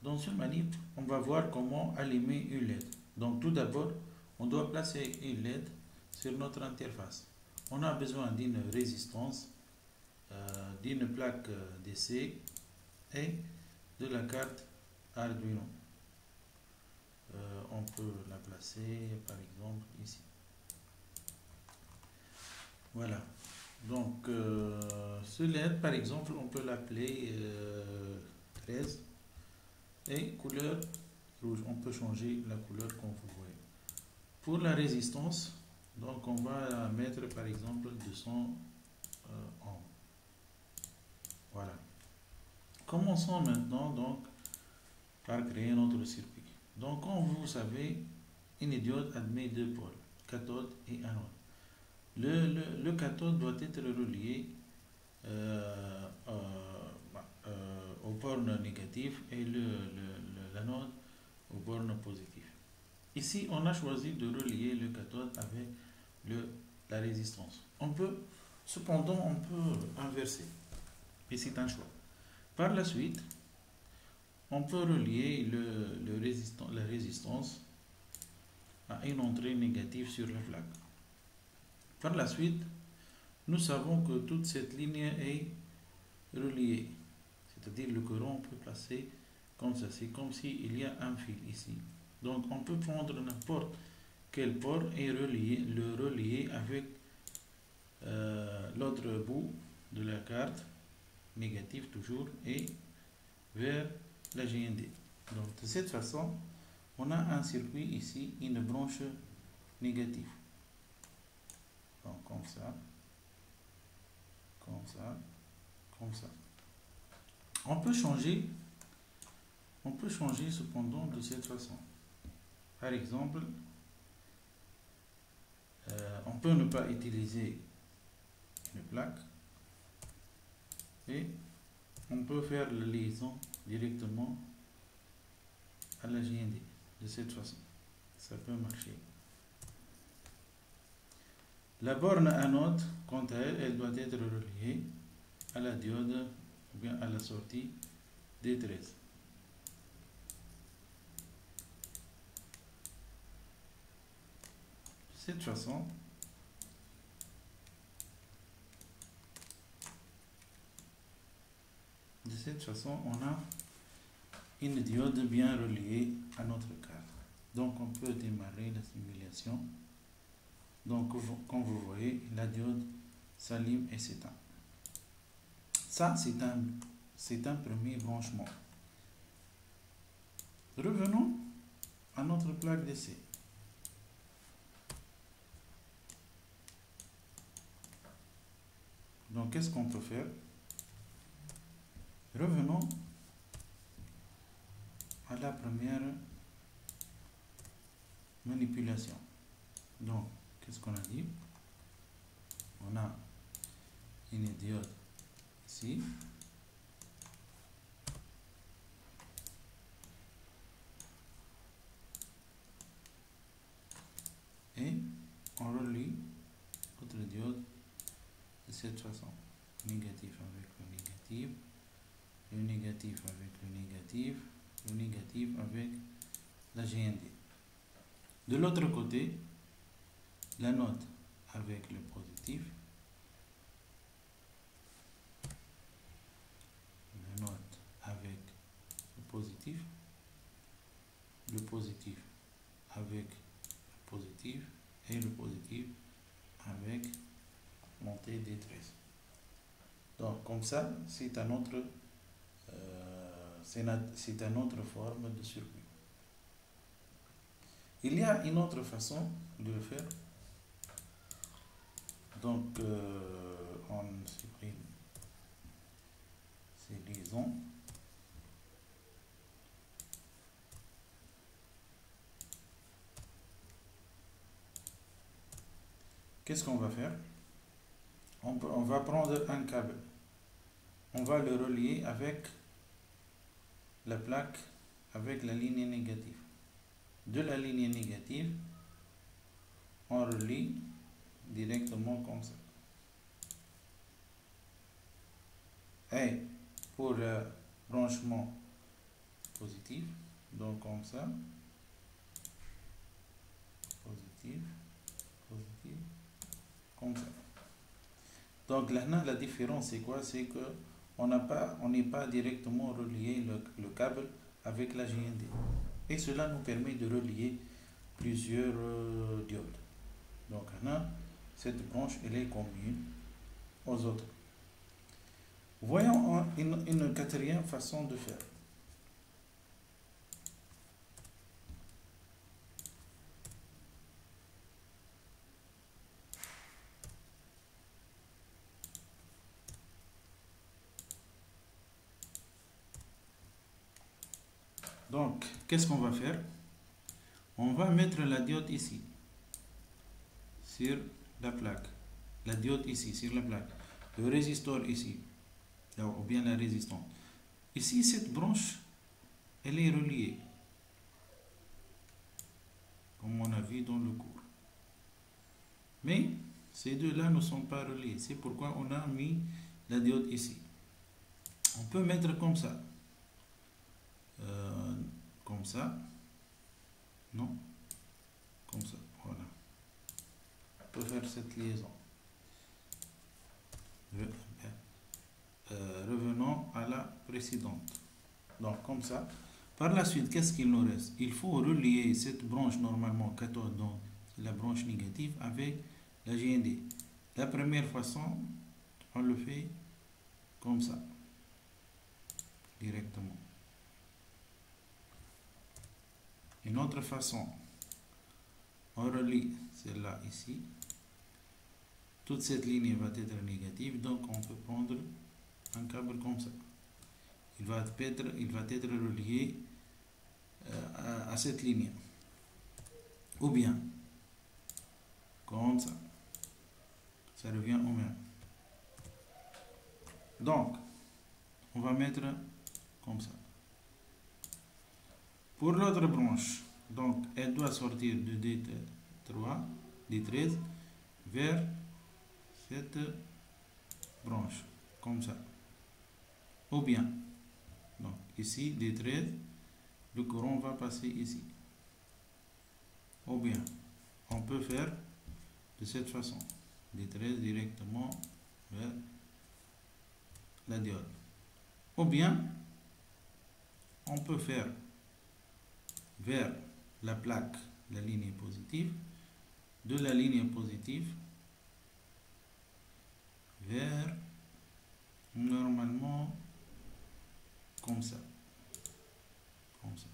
Dans ce manip, on va voir comment allumer une LED. Donc tout d'abord, on doit placer une LED sur notre interface. On a besoin d'une résistance, d'une plaque DC et de la carte Arduino. On peut la placer par exemple ici. Voilà. Donc ce LED par exemple, on peut l'appeler 13 et couleur rouge. On peut changer la couleur comme vous voyez. Pour la résistance, donc on va mettre par exemple 200 ohms. Voilà. Commençons maintenant donc par créer notre circuit. Donc comme vous savez, une diode admet deux pôles, cathode et anode. Le cathode doit être relié aux bornes négatives et l'anode aux bornes positives. Ici, on a choisi de relier le cathode avec la résistance. Cependant, on peut inverser, et c'est un choix. Par la suite, on peut relier la résistance à une entrée négative sur la plaque. Par la suite, nous savons que toute cette ligne est reliée, c'est-à-dire le courant peut passer comme ça, c'est comme s'il y a un fil ici. Donc on peut prendre n'importe quel port et le relier avec l'autre bout de la carte, négative toujours, et vers la GND. Donc de cette façon, on a un circuit ici, une branche négative. Donc comme ça, comme ça, comme ça. On peut changer cependant de cette façon. Par exemple, on peut ne pas utiliser une plaque et on peut faire la liaison directement à la GND de cette façon. Ça peut marcher. La borne anode, quant à elle, elle doit être reliée à la diode ou bien à la sortie D13. De cette façon, on a une diode bien reliée à notre carte. Donc on peut démarrer la simulation. Donc comme vous voyez, la diode s'allume et s'éteint. Ça, c'est un premier branchement. Revenons à notre plaque d'essai. Donc qu'est-ce qu'on peut faire? Revenons à la première manipulation. Donc, qu'est-ce qu'on a dit? On a une diode ici. Et on relie notre diode de cette façon. Négatif avec le négatif, le négatif avec le négatif, le négatif avec la GND. De l'autre côté, l'anode avec le positif, l'anode avec le positif avec le positif et le positif avec montée des 13. Donc comme ça, c'est un autre forme de circuit. Il y a une autre façon de le faire. Donc on supprime ces liaisons. Qu'est-ce qu'on va faire? On va prendre un câble. On va le relier avec la plaque, avec la ligne négative. De la ligne négative, on relie directement comme ça. Et pour le branchement positif, positif. Donc comme ça. Positif. Positif. Comme ça. Donc là, la différence c'est quoi? C'est que on n'est pas directement relié le câble avec la GND. Et cela nous permet de relier plusieurs diodes. Donc là, cette branche elle est commune aux autres. Voyons une quatrième façon de faire. Donc, qu'est-ce qu'on va faire? On va mettre la diode ici, sur la plaque. La diode ici, sur la plaque. Le résisteur ici, ou bien la résistance. Ici, cette branche, elle est reliée, comme on a vu dans le cours. Mais, ces deux-là ne sont pas reliés. C'est pourquoi on a mis la diode ici. On peut mettre comme ça. Comme ça. Non. Comme ça. Voilà. On peut faire cette liaison. Revenons à la précédente. Donc, comme ça. Par la suite, qu'est-ce qu'il nous reste? Il faut relier cette branche normalement cathode, donc la branche négative, avec la GND. La première façon, on le fait comme ça. Directement. Une autre façon, on relie celle-là ici. Toute cette ligne va être négative, donc on peut prendre un câble comme ça. Il va être relié à cette ligne. Ou bien, comme ça. Ça revient au même. Donc, on va mettre comme ça. Pour l'autre branche, donc elle doit sortir de D3, D13 vers cette branche, comme ça. Ou bien, donc ici D13, le courant va passer ici. Ou bien, on peut faire de cette façon, D13 directement vers la diode. Ou bien, on peut faire vers la plaque, la ligne positive, de la ligne positive vers normalement comme ça. Comme ça.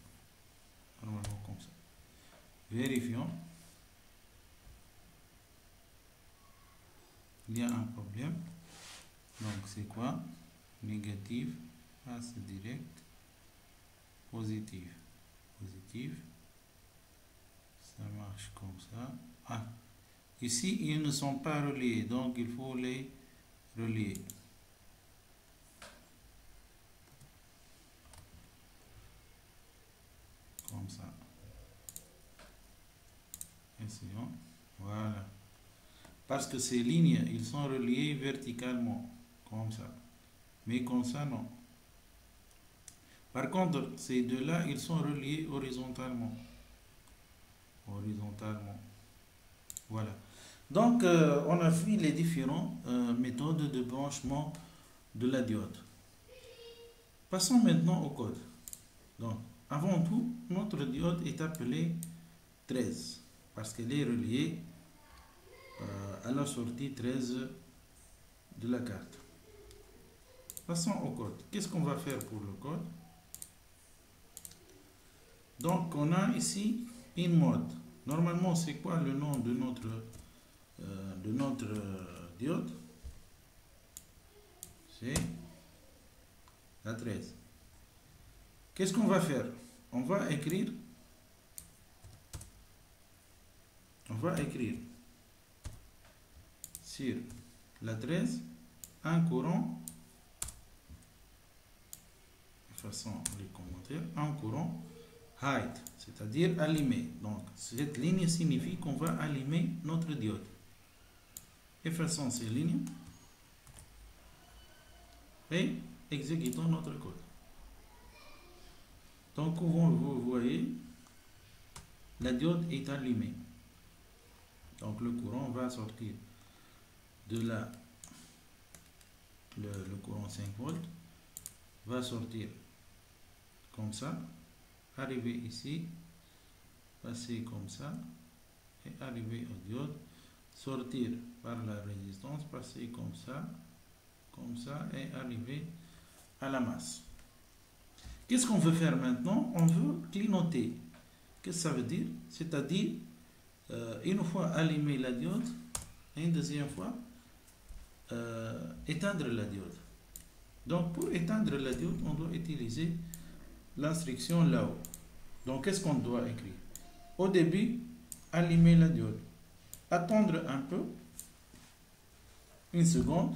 Normalement comme ça. Vérifions. Il y a un problème. Donc c'est quoi? Négatif, passe direct, positif. Positif, ça marche comme ça. Ah, ici ils ne sont pas reliés, donc il faut les relier. Comme ça. Essayons. Voilà. Parce que ces lignes, ils sont reliés verticalement, comme ça. Mais comme ça, non. Par contre, ces deux-là, ils sont reliés horizontalement. Horizontalement. Voilà. Donc, on a vu les différentes méthodes de branchement de la diode. Passons maintenant au code. Donc, avant tout, notre diode est appelée 13 parce qu'elle est reliée à la sortie 13 de la carte. Passons au code. Qu'est-ce qu'on va faire pour le code? Donc, on a ici une mode. Normalement, c'est quoi le nom de notre diode? C'est la 13. Qu'est-ce qu'on va faire? On va écrire sur la 13 un courant, de façon les commentaires, un courant hide, c'est-à-dire allumé. Donc cette ligne signifie qu'on va allumer notre diode. Effaçons ces lignes et exécutons notre code. Donc, comme vous voyez, la diode est allumée. Donc, le courant va sortir de là. Le courant 5 volts va sortir comme ça, arriver ici, passer comme ça, et arriver au diode, sortir par la résistance, passer comme ça, et arriver à la masse. Qu'est-ce qu'on veut faire maintenant? On veut clignoter. Qu'est-ce que ça veut dire? C'est-à-dire, une fois allumé la diode, et une deuxième fois, éteindre la diode. Donc, pour éteindre la diode, on doit utiliser l'instruction là-haut. Donc, qu'est-ce qu'on doit écrire? Au début, allumer la diode. Attendre un peu, une seconde,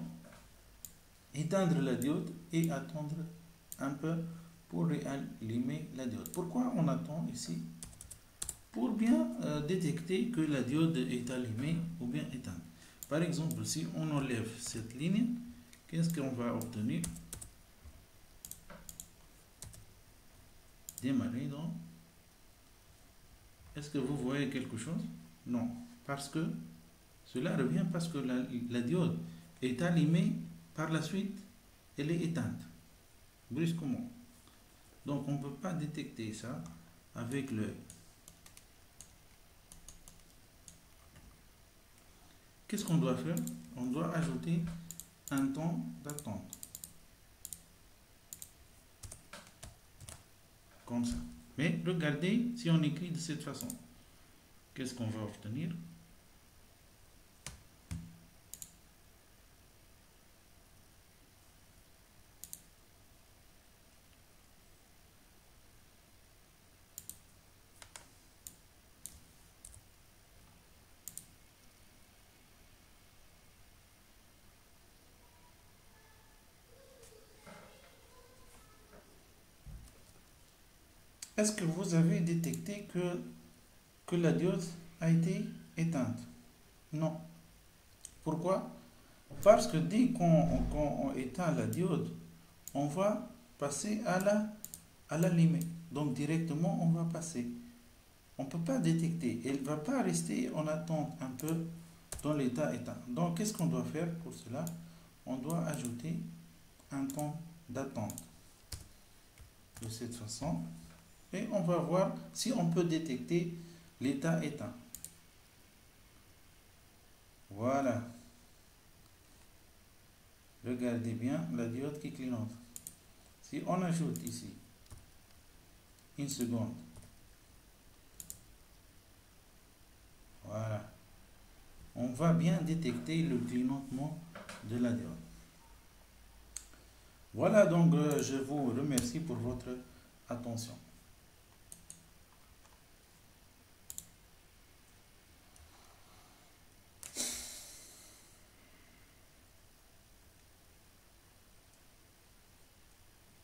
éteindre la diode et attendre un peu pour réallumer la diode. Pourquoi on attend ici? Pour bien détecter que la diode est allumée ou bien éteinte. Par exemple, si on enlève cette ligne, qu'est-ce qu'on va obtenir? Démarrer donc. Est-ce que vous voyez quelque chose? Non. Parce que cela revient parce que la diode est allumée, par la suite, elle est éteinte. Brusquement. Donc on ne peut pas détecter ça avec l'œil. Qu'est-ce qu'on doit faire? On doit ajouter un temps d'attente. Comme ça. Mais regardez si on écrit de cette façon. Qu'est-ce qu'on va obtenir? Est-ce que vous avez détecté que la diode a été éteinte? Non. Pourquoi? Parce que dès qu'on éteint la diode, on va passer à l'allumée. Donc directement, on va passer. On ne peut pas détecter. Elle ne va pas rester en attente un peu dans l'état éteint. Donc qu'est-ce qu'on doit faire pour cela? On doit ajouter un temps d'attente. De cette façon. Et on va voir si on peut détecter l'état éteint. Voilà. Regardez bien la diode qui clignote. Si on ajoute ici une seconde. Voilà. On va bien détecter le clignotement de la diode. Voilà, donc je vous remercie pour votre attention.